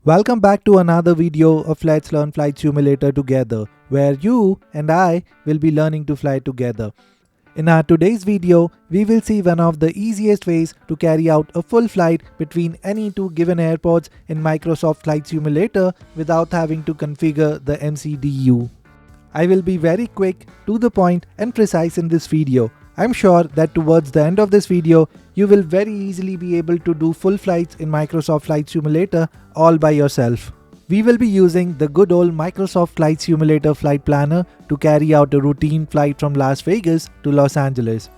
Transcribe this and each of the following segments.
Welcome back to another video of Let's Learn Flight Simulator together, where you and I will be learning to fly together. In our today's video, we will see one of the easiest ways to carry out a full flight between any two given airports in Microsoft Flight Simulator without having to configure the MCDU. I will be very quick, to the point and precise in this video. I'm sure that towards the end of this video, you will very easily be able to do full flights in Microsoft Flight Simulator all by yourself. We will be using the good old Microsoft Flight Simulator flight planner to carry out a routine flight from Las Vegas to Los Angeles.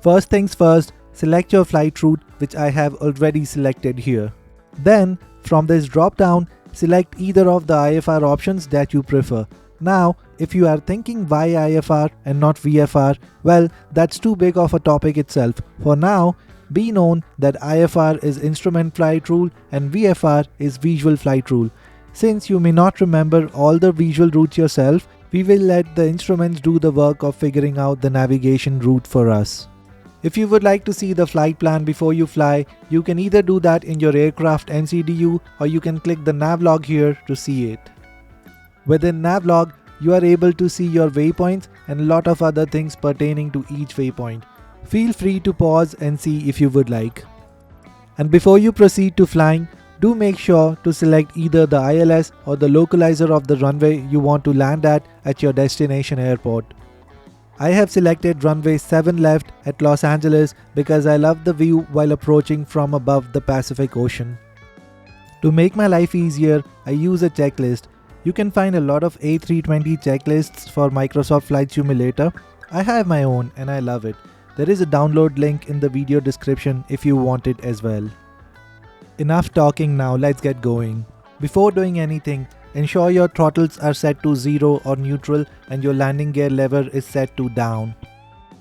First things first, select your flight route, which I have already selected here. Then, from this drop down, select either of the IFR options that you prefer. Now, if you are thinking why IFR and not VFR, well, that's too big of a topic itself. For now, be known that IFR is Instrument Flight Rule and VFR is Visual Flight Rule. Since you may not remember all the visual routes yourself, we will let the instruments do the work of figuring out the navigation route for us. If you would like to see the flight plan before you fly, you can either do that in your aircraft MCDU or you can click the navlog here to see it. Within navlog, you are able to see your waypoints and a lot of other things pertaining to each waypoint. Feel free to pause and see if you would like. And before you proceed to flying, do make sure to select either the ILS or the localizer of the runway you want to land at your destination airport. I have selected runway 7 left at Los Angeles because I love the view while approaching from above the Pacific Ocean. To make my life easier, I use a checklist. You can find a lot of A320 checklists for Microsoft Flight Simulator. I have my own and I love it. There is a download link in the video description if you want it as well. Enough talking now, let's get going. Before doing anything, ensure your throttles are set to 0 or neutral and your landing gear lever is set to down.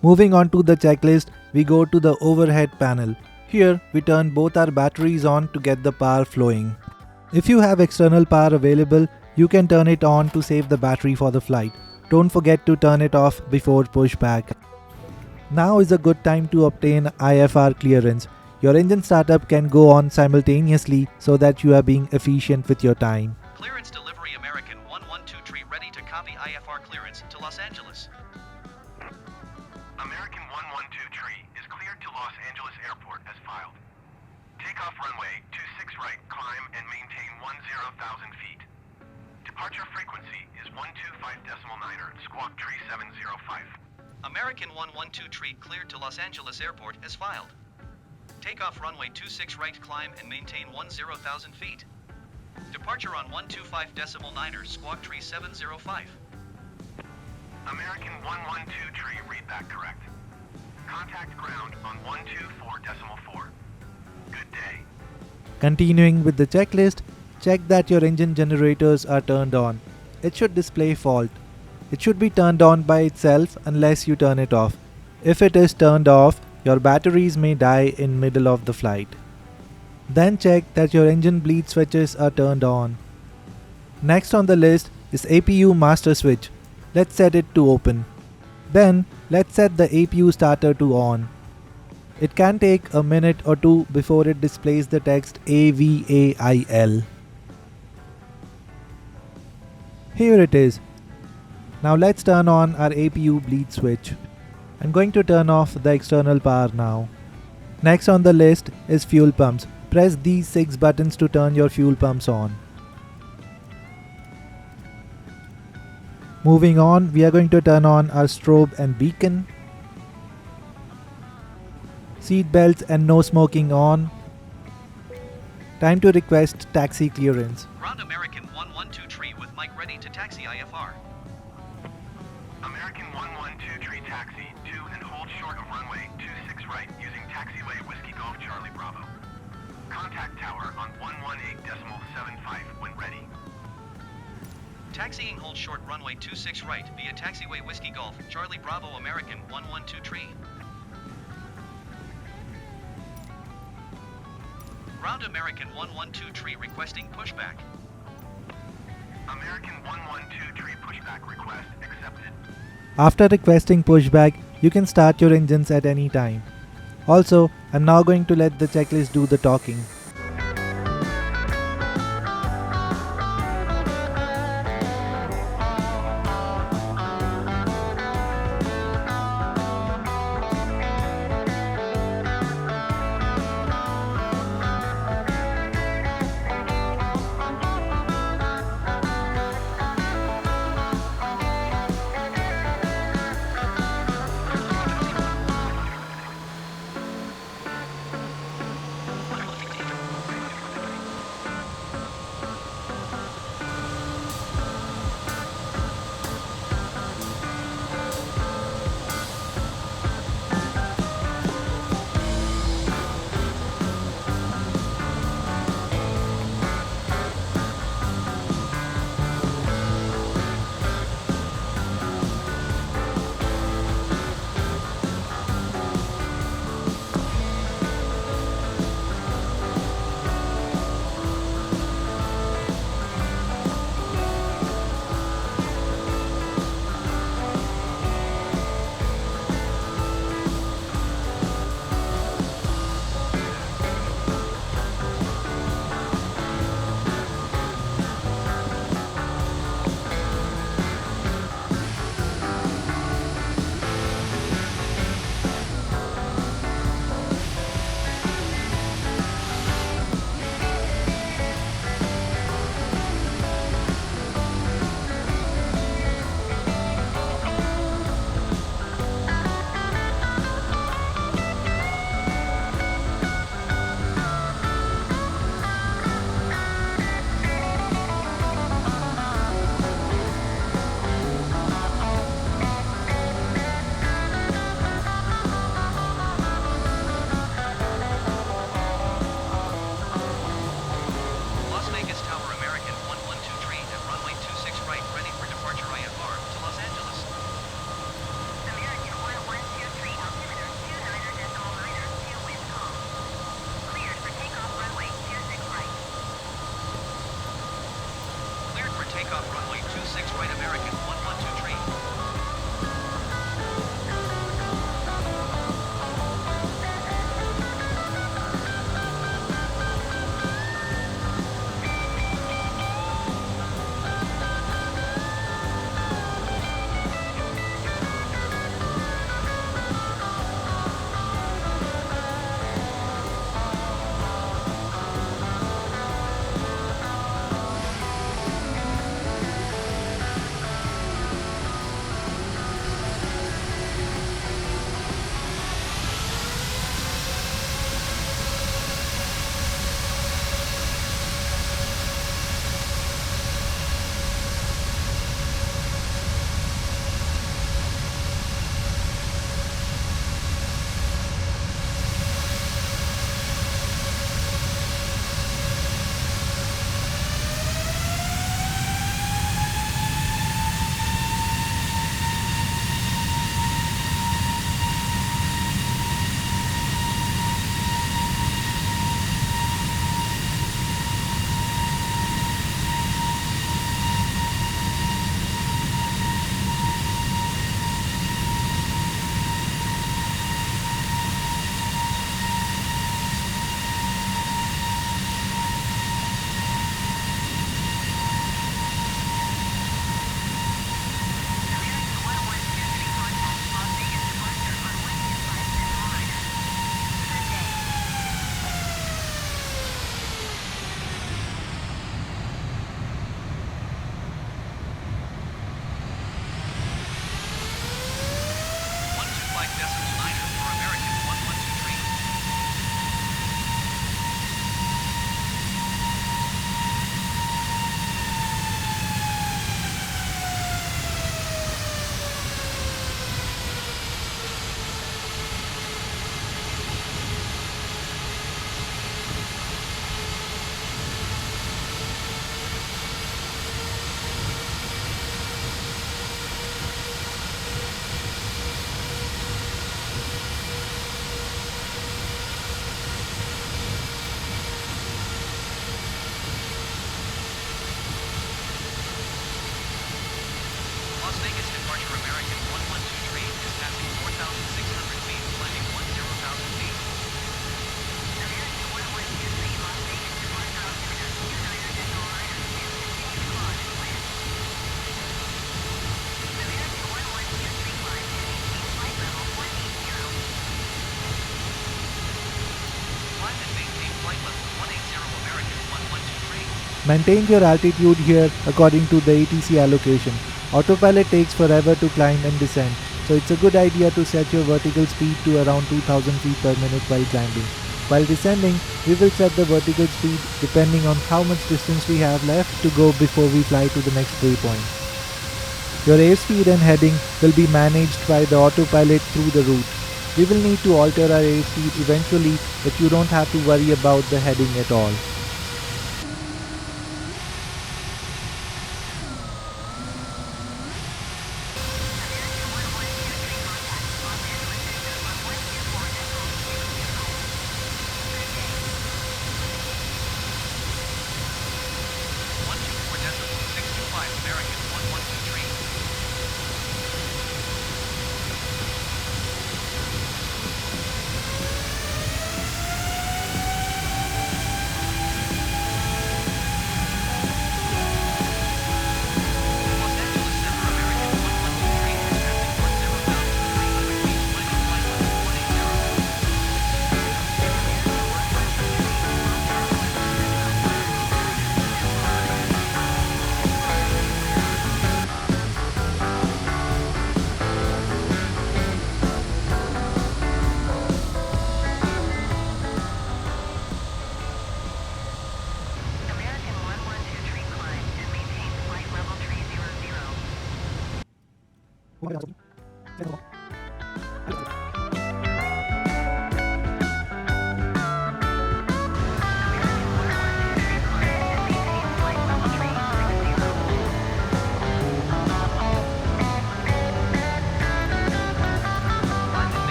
Moving on to the checklist, we go to the overhead panel. Here, we turn both our batteries on to get the power flowing. If you have external power available, you can turn it on to save the battery for the flight. Don't forget to turn it off before pushback. Now is a good time to obtain IFR clearance. Your engine startup can go on simultaneously so that you are being efficient with your time. Clearance delivery American 112 tree ready to copy IFR clearance to Los Angeles. American 112 tree is cleared to Los Angeles Airport as filed. Takeoff runway 26 right, climb and maintain 10,000 feet. Departure frequency is 125.9er, squawk tree 705. American 112 tree cleared to Los Angeles Airport as filed. Takeoff runway 26 right, climb and maintain 10,000 feet. Departure on 125.9er, squawk tree 705. American 112 tree, read that correct. Contact ground on 124.4. Good day. Continuing with the checklist, check that your engine generators are turned on. It should display fault. It should be turned on by itself unless you turn it off. If it is turned off, your batteries may die in middle of the flight. Then check that your engine bleed switches are turned on. Next on the list is APU master switch. Let's set it to open. Then let's set the APU starter to on. It can take a minute or two before it displays the text AVAIL. Here it is. Now let's turn on our APU bleed switch. I'm going to turn off the external power now. Next on the list is fuel pumps. Press these 6 buttons to turn your fuel pumps on. Moving on, we are going to turn on our strobe and beacon. Seat belts and no smoking on. Time to request taxi clearance. Ground American 112 tree with mic ready to taxi IFR. American 112 tree taxi to and hold short of runway 26 right using taxiway Whiskey Golf Charlie Bravo. Contact tower on 118.75 when ready. Taxiing hold short runway 26 right via taxiway Whiskey Golf Charlie Bravo American 112 tree. Ground American 112 tree requesting pushback. American 112 tree pushback request accepted. After requesting pushback, you can start your engines at any time. Also, I'm now going to let the checklist do the talking. American 112 tree. Maintain your altitude here according to the ATC allocation. Autopilot takes forever to climb and descend, so it's a good idea to set your vertical speed to around 2000 feet per minute while climbing. While descending, we will set the vertical speed depending on how much distance we have left to go before we fly to the next waypoint. Your airspeed and heading will be managed by the autopilot through the route. We will need to alter our airspeed eventually, but you don't have to worry about the heading at all.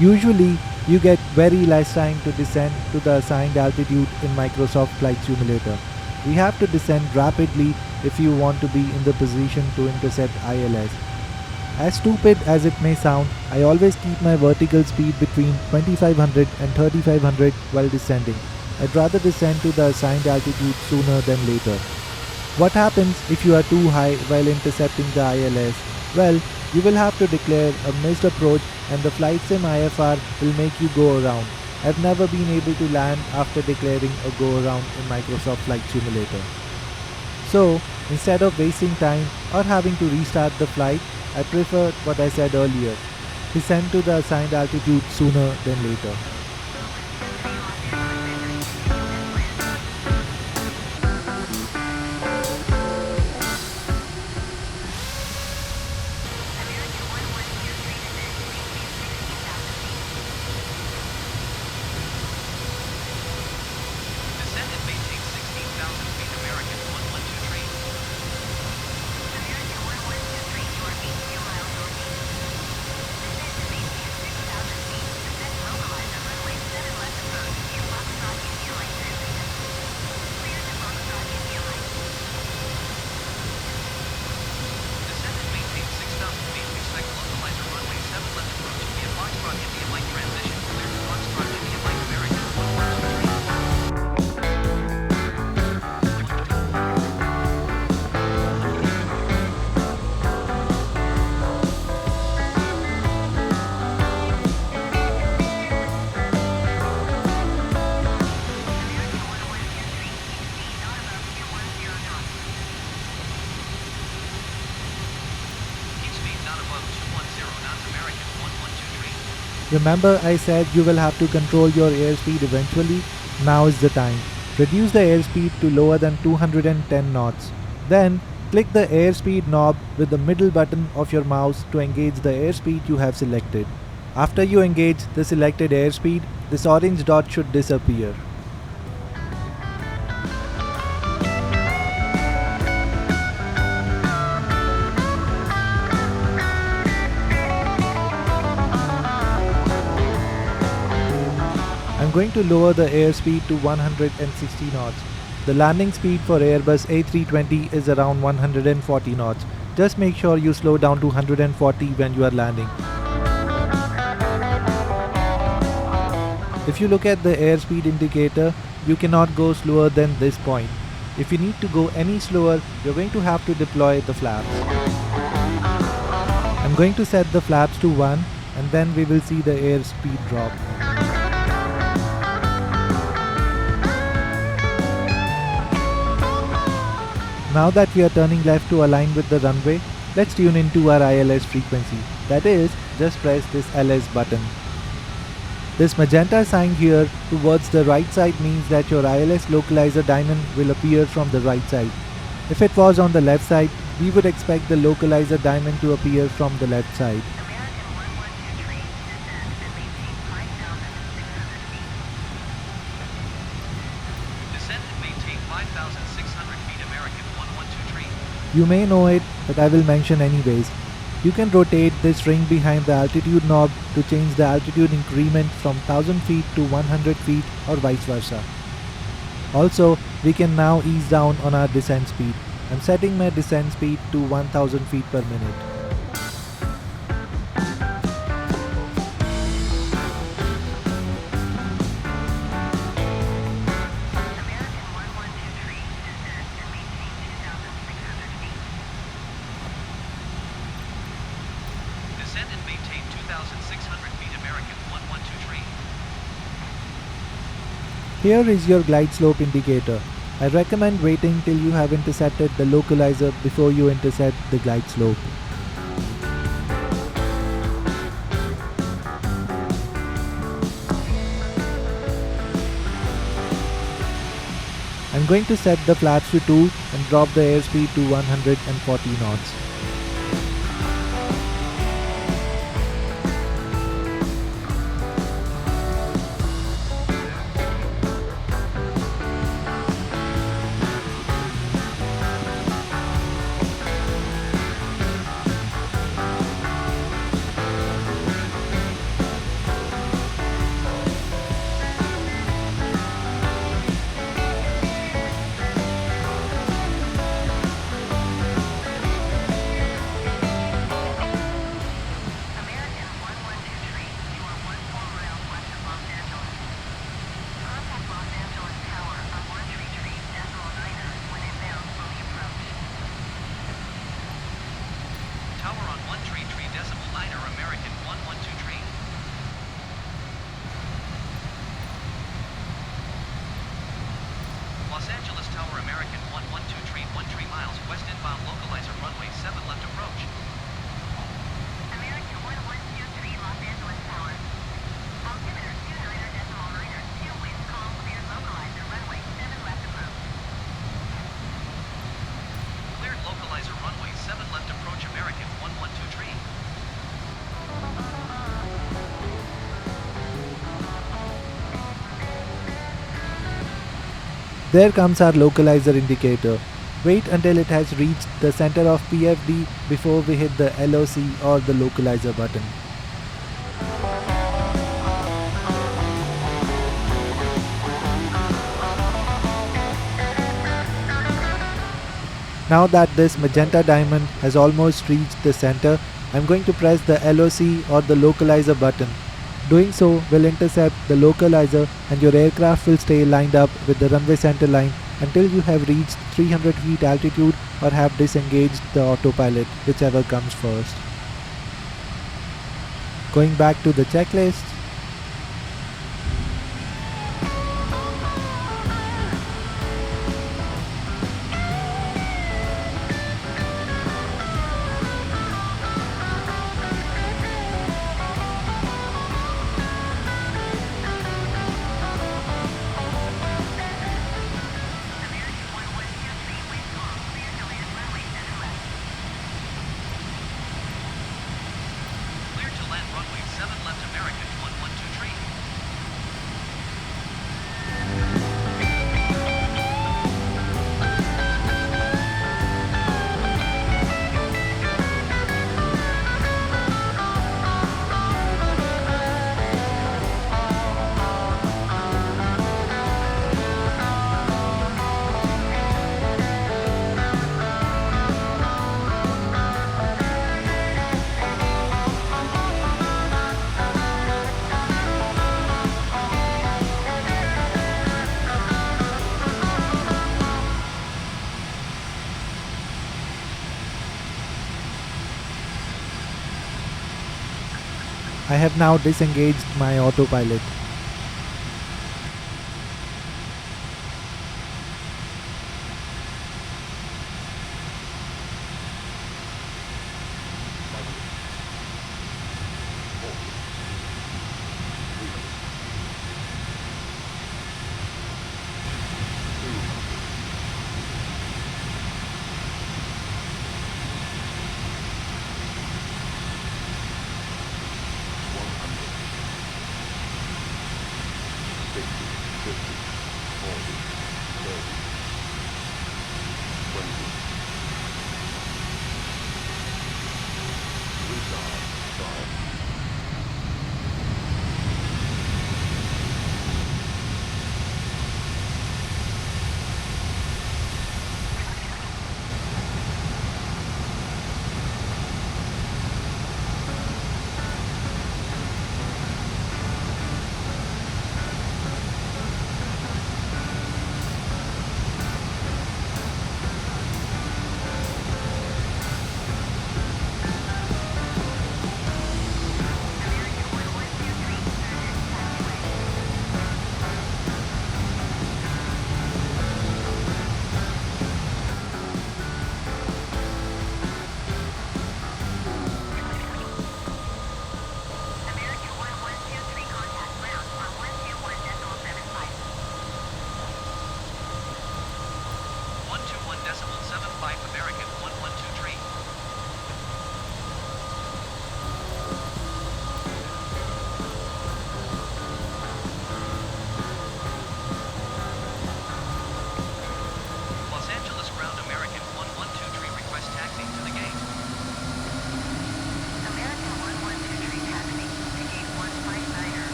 Usually, you get very less time to descend to the assigned altitude in Microsoft Flight Simulator. We have to descend rapidly if you want to be in the position to intercept ILS. As stupid as it may sound, I always keep my vertical speed between 2500 and 3500 while descending. I'd rather descend to the assigned altitude sooner than later. What happens if you are too high while intercepting the ILS? Well, you will have to declare a missed approach and the flight sim IFR will make you go around. I've never been able to land after declaring a go around in Microsoft Flight Simulator. So, instead of wasting time or having to restart the flight, I prefer what I said earlier, descend to the assigned altitude sooner than later. Descend and maintain 16,000 feet American 1123. American 1123, you are 8 miles northeast. Descend and maintain 6,000 feet. Descend mobilizer runway 7 left approach via Foxtrot India Line transition. Clear to Foxtrot India Line. Descend and maintain 6,000 feet. Expect localizer runway 7 left approach via Foxtrot India Line transition. Clear to Foxtrot India Line American 1123. American 1123, speed not above 210 knots. Keep speed not above 210 knots American 1123. Remember I said you will have to control your airspeed eventually? Now is the time. Reduce the airspeed to lower than 210 knots. Then, click the airspeed knob with the middle button of your mouse to engage the airspeed you have selected. After you engage the selected airspeed, this orange dot should disappear. I'm going to lower the airspeed to 160 knots. The landing speed for Airbus A320 is around 140 knots. Just make sure you slow down to 140 when you are landing. If you look at the airspeed indicator, you cannot go slower than this point. If you need to go any slower, you're going to have to deploy the flaps. I'm going to set the flaps to 1 and then we will see the airspeed drop. Now that we are turning left to align with the runway, let's tune into our ILS frequency. That is, just press this LS button. This magenta sign here towards the right side means that your ILS localizer diamond will appear from the right side. If it was on the left side, we would expect the localizer diamond to appear from the left side. American 1123, descend and maintain 5,600 feet. Descend and maintain 5,600 feet American 1123. You may know it, but I will mention anyways. You can rotate this ring behind the altitude knob to change the altitude increment from 1000 feet to 100 feet or vice versa. Also, we can now ease down on our descent speed. I'm setting my descent speed to 1000 feet per minute. American 1123, descend and maintain 2,600 feet. Descend and maintain 2,600 feet American 1123. Here is your glide slope indicator. I recommend waiting till you have intercepted the localizer before you intercept the glide slope. I'm going to set the flaps to 2 and drop the airspeed to 140 knots. Los Angeles Tower American 112 miles west inbound localizer runway 7 left approach. American 1123 Los Angeles Tower. Altimeter 29.9, 2 wind calm clear localizer runway 7 left approach. Cleared localizer runway 7 left approach American 112. There comes our localizer indicator. Wait until it has reached the center of PFD before we hit the LOC or the localizer button. Now that this magenta diamond has almost reached the center, I'm going to press the LOC or the localizer button. Doing so will intercept the localizer and your aircraft will stay lined up with the runway center line until you have reached 300 feet altitude or have disengaged the autopilot, whichever comes first. Going back to the checklist. American 1123 wind calm clear to land runway 7 left. Clear to land runway 7 left American 112. I have now disengaged my autopilot.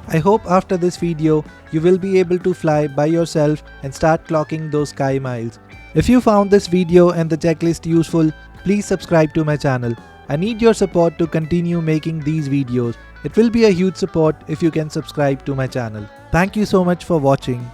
I hope after this video, you will be able to fly by yourself and start clocking those sky miles. If you found this video and the checklist useful, please subscribe to my channel. I need your support to continue making these videos. It will be a huge support if you can subscribe to my channel. Thank you so much for watching.